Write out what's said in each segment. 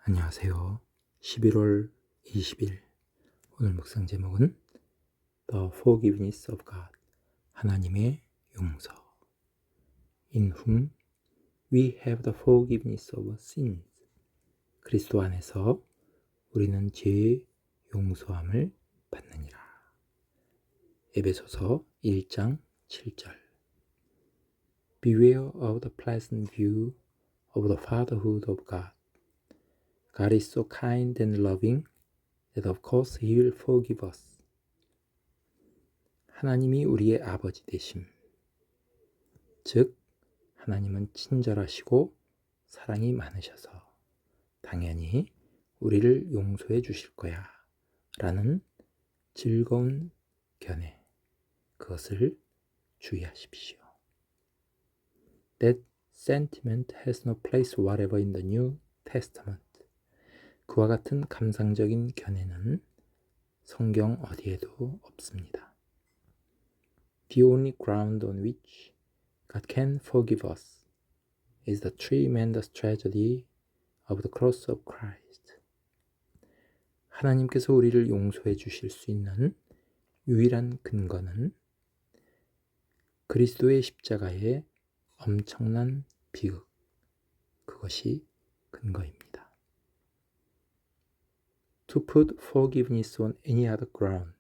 안녕하세요. 11월 20일 오늘 묵상 제목은 The Forgiveness of God, 하나님의 용서. In whom we have the forgiveness of sins. 그리스도 안에서 우리는 죄의 용서함을 받느니라. 에베소서 1장 7절. Beware of the pleasant view of the fatherhood of God. God is so kind and loving that of course He will forgive us. 하나님이 우리의 아버지 되심. 즉, 하나님은 친절하시고 사랑이 많으셔서 당연히 우리를 용서해 주실 거야 라는 즐거운 견해, 그것을 주의하십시오. That sentiment has no place whatever in the New Testament. 그와 같은 감상적인 견해는 성경 어디에도 없습니다. The only ground on which God can forgive us is the tremendous tragedy of the cross of Christ. 하나님께서 우리를 용서해 주실 수 있는 유일한 근거는 그리스도의 십자가의 엄청난 비극, 그것이 근거입니다. To put forgiveness on any other ground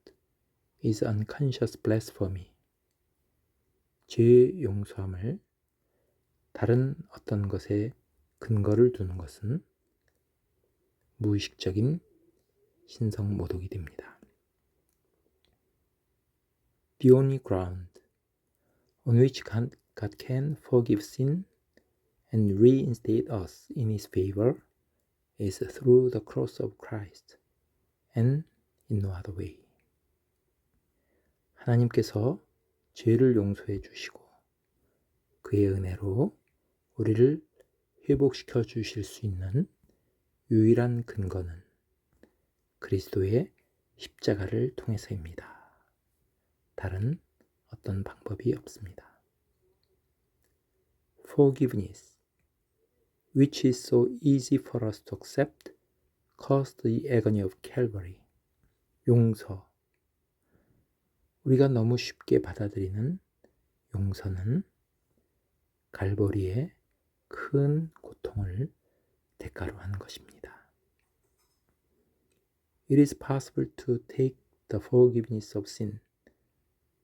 is unconscious blasphemy. 죄의 용서함을 다른 어떤 것에 근거를 두는 것은 무의식적인 신성모독이 됩니다. The only ground on which God can forgive sin and reinstate us in His favor is through the cross of Christ and in no other way. 하나님께서 죄를 용서해 주시고 그의 은혜로 우리를 회복시켜 주실 수 있는 유일한 근거는 그리스도의 십자가를 통해서입니다. 다른 어떤 방법이 없습니다. Forgiveness, which is so easy for us to accept, caused the agony of Calvary. 용서, 우리가 너무 쉽게 받아들이는 용서는 갈보리의 큰 고통을 대가로 하는 것입니다. It is possible to take the forgiveness of sin,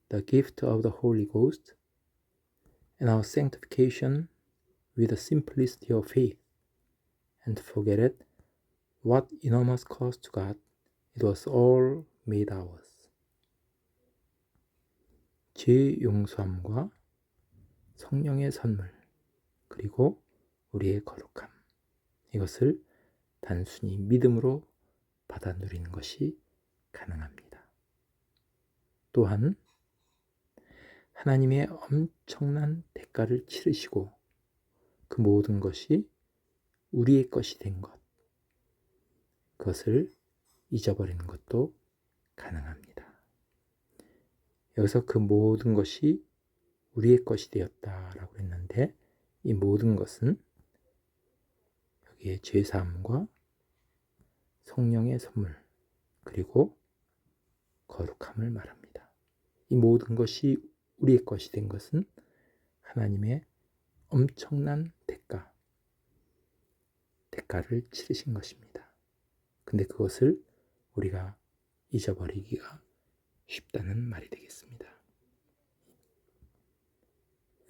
the gift of the Holy Ghost, and our sanctification with the simplicity of faith, and forget it, what enormous cost to God, it was all made ours. 죄의 용서함과 성령의 선물, 그리고 우리의 거룩함, 이것을 단순히 믿음으로 받아 누리는 것이 가능합니다. 또한 하나님의 엄청난 대가를 치르시고 그 모든 것이 우리의 것이 된 것, 그것을 잊어버리는 것도 가능합니다. 여기서 그 모든 것이 우리의 것이 되었다라고 했는데 이 모든 것은 여기에 죄사함과 성령의 선물 그리고 거룩함을 말합니다. 이 모든 것이 우리의 것이 된 것은 하나님의 엄청난 대가를 치르신 것입니다. 근데 그것을 우리가 잊어버리기가 쉽다는 말이 되겠습니다.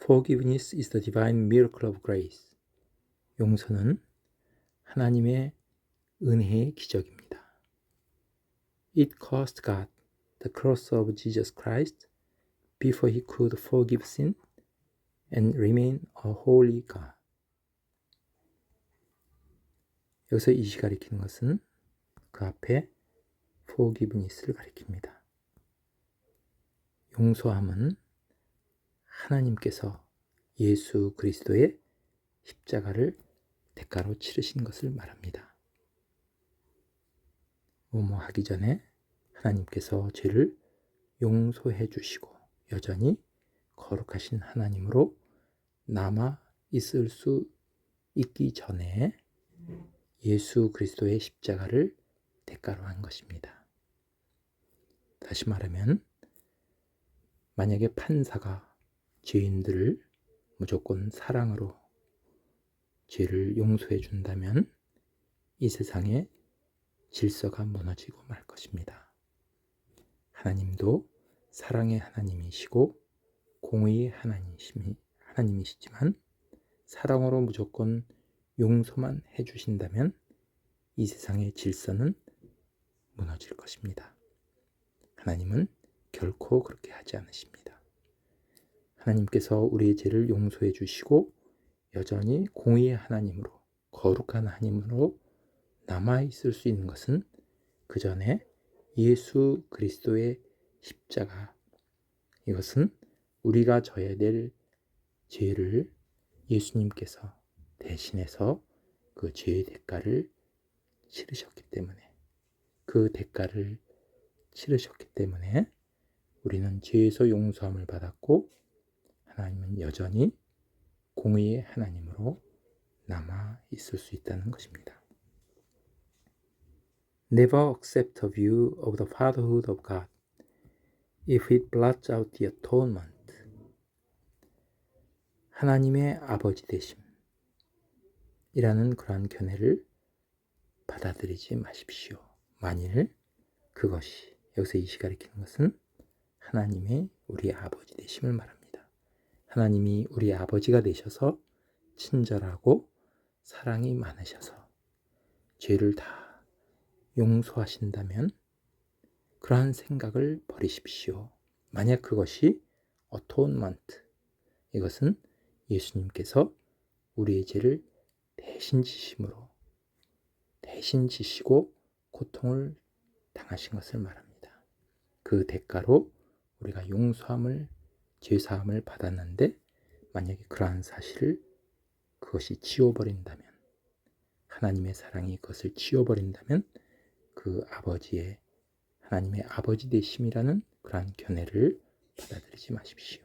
Forgiveness is the divine miracle of grace. 용서는 하나님의 은혜의 기적입니다. It cost God the cross of Jesus Christ before He could forgive sin and remain a holy God. 여기서 이시 가리키는 것은 그 앞에 forgiveness를 가리킵니다. 용서함은 하나님께서 예수 그리스도의 십자가를 대가로 치르신 것을 말합니다. 뭐뭐 하기 전에 하나님께서 죄를 용서해 주시고 여전히 거룩하신 하나님으로 남아 있을 수 있기 전에 예수 그리스도의 십자가를 대가로 한 것입니다. 다시 말하면 만약에 판사가 죄인들을 무조건 사랑으로 죄를 용서해 준다면 이 세상에 질서가 무너지고 말 것입니다. 하나님도 사랑의 하나님이시고 공의의 하나님이시지만 사랑으로 무조건 용서만 해주신다면 이 세상의 질서는 무너질 것입니다. 하나님은 결코 그렇게 하지 않으십니다. 하나님께서 우리의 죄를 용서해 주시고 여전히 공의의 하나님으로, 거룩한 하나님으로 남아있을 수 있는 것은 그 전에 예수 그리스도의 십자가, 이것은 우리가 져야 될 죄를 예수님께서 대신해서 그 죄의 대가를 치르셨기 때문에, 그 대가를 치르셨기 때문에 우리는 죄에서 용서함을 받았고 하나님은 여전히 공의의 하나님으로 남아 있을 수 있다는 것입니다. Never accept a view of the fatherhood of God if it blots out the atonement. 하나님의 아버지 되심이라는 그러한 견해를 받아들이지 마십시오. 만일 그것이, 여기서 이시 가리키는 것은 하나님의 우리 아버지 되심을 말합니다. 하나님이 우리 아버지가 되셔서 친절하고 사랑이 많으셔서 죄를 다 용서하신다면 그러한 생각을 버리십시오. 만약 그것이 어토운먼트, 이것은 예수님께서 우리의 죄를 대신 지시고 고통을 당하신 것을 말합니다. 그 대가로 우리가 용서함을, 죄사함을 받았는데 만약에 그러한 사실을 그것이 지워버린다면, 하나님의 사랑이 그것을 지워버린다면 그 아버지의, 하나님의 아버지 되심이라는 그러한 견해를 받아들이지 마십시오.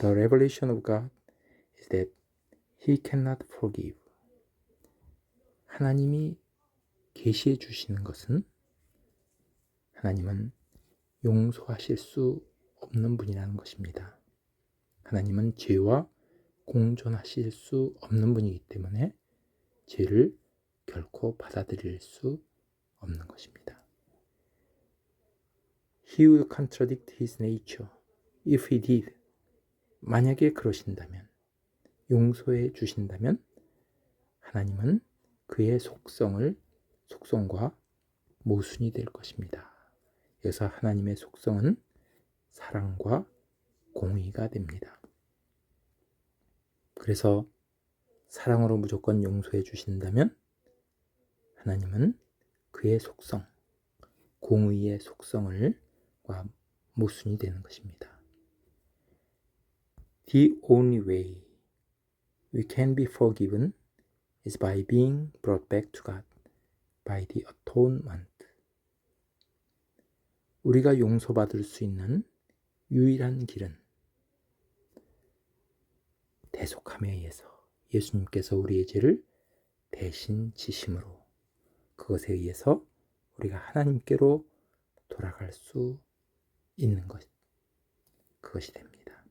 The revelation of God is that He cannot forgive. 하나님이 계시해 주시는 것은 하나님은 용서하실 수 없는 분이라는 것입니다. 하나님은 죄와 공존하실 수 없는 분이기 때문에 죄를 결코 받아들일 수 없는 것입니다. He will contradict his nature if he did. 만약에 그러신다면, 용서해 주신다면 하나님은 그의 속성과 모순이 될 것입니다. 그래서 하나님의 속성은 사랑과 공의가 됩니다. 그래서 사랑으로 무조건 용서해 주신다면 하나님은 그의 속성, 공의의 속성과 모순이 되는 것입니다. The only way we can be forgiven is by being brought back to God by the atonement. 우리가 용서받을 수 있는 유일한 길은 대속함에 의해서 예수님께서 우리의 죄를 대신 지심으로, 그것에 의해서 우리가 하나님께로 돌아갈 수 있는 것, 그것이 됩니다.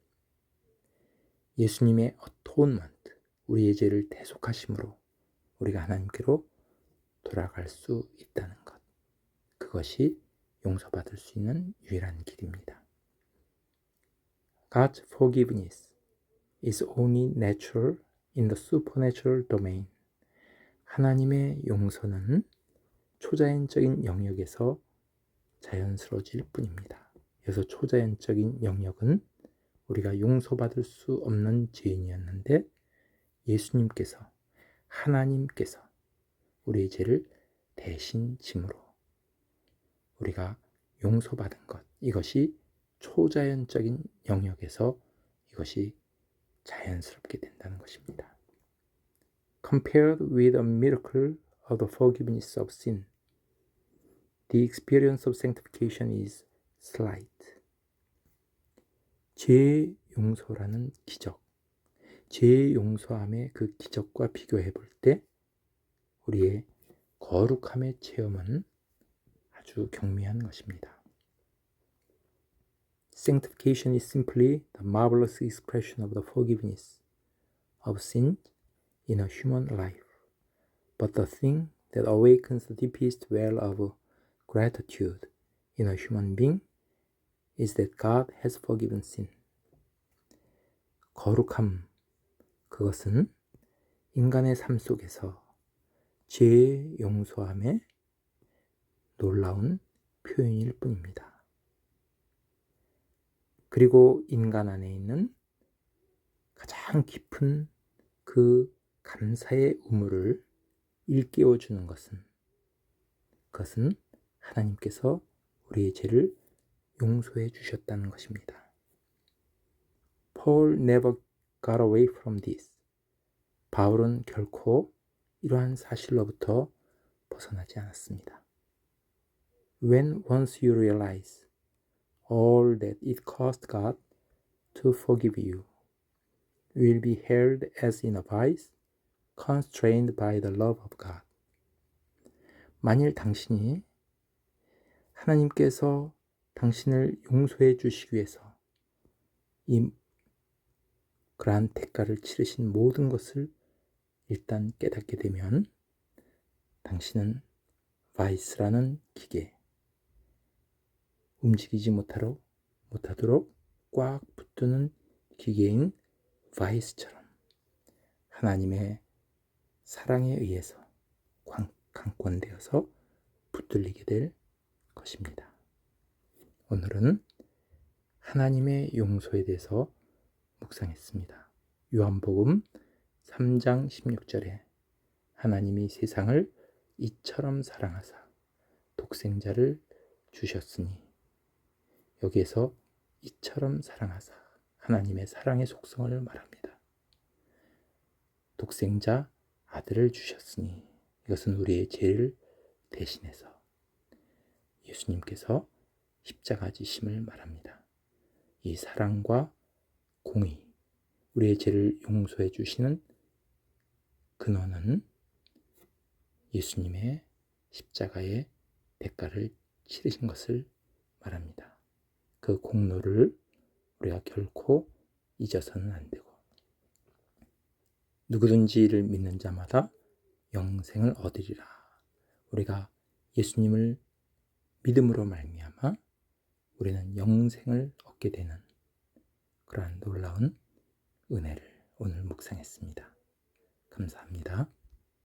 예수님의 어토운먼트, 우리의 죄를 대속하심으로 우리가 하나님께로 돌아갈 수 있다는 것, 그것이 용서받을 수 있는 유일한 길입니다. God's forgiveness is only natural in the supernatural domain. 하나님의 용서는 초자연적인 영역에서 자연스러워질 뿐입니다. 그래서 초자연적인 영역은 우리가 용서받을 수 없는 죄인이었는데 예수님께서, 하나님께서 우리의 죄를 대신 짐으로 우리가 용서받은 것, 이것이 초자연적인 영역에서 이것이 자연스럽게 된다는 것입니다. Compared with a miracle of the forgiveness of sin, the experience of sanctification is slight. 죄의 용서라는 기적, 죄의 용서함의 그 기적과 비교해 볼 때 우리의 거룩함의 체험은 아주 경미한 것입니다. Sanctification is simply the marvelous expression of the forgiveness of sin in a human life. But the thing that awakens the deepest well of gratitude in a human being is that God has forgiven sin. 거룩함, 그것은 인간의 삶 속에서 죄의 용서함의 놀라운 표현일 뿐입니다. 그리고 인간 안에 있는 가장 깊은 그 감사의 우물을 일깨워주는 그것은 하나님께서 우리의 죄를 용서해 주셨다는 것입니다. Paul never got away from this. 바울은 결코 이러한 사실로부터 벗어나지 않았습니다. When once you realize all that it cost God to forgive you, you will be held as in a vice, constrained by the love of God. 만일 당신이 하나님께서 당신을 용서해 주시기 위해서 그러한 대가를 치르신 모든 것을 일단 깨닫게 되면 당신은 바이스라는 기계, 움직이지 못하도록 꽉 붙드는 기계인 바이스처럼 하나님의 사랑에 의해서 강권되어서 붙들리게 될 것입니다. 오늘은 하나님의 용서에 대해서 묵상했습니다. 요한복음 3장 16절에 하나님이 세상을 이처럼 사랑하사 독생자를 주셨으니, 여기에서 이처럼 사랑하사 하나님의 사랑의 속성을 말합니다. 독생자 아들을 주셨으니, 이것은 우리의 죄를 대신해서 예수님께서 십자가 지심을 말합니다. 이 사랑과 공의, 우리의 죄를 용서해 주시는 근원은 예수님의 십자가의 대가를 치르신 것을 말합니다. 그 공로를 우리가 결코 잊어서는 안 되고, 누구든지 이를 믿는 자마다 영생을 얻으리라. 우리가 예수님을 믿음으로 말미암아 우리는 영생을 얻게 되는 그러한 놀라운 은혜를 오늘 묵상했습니다. 감사합니다.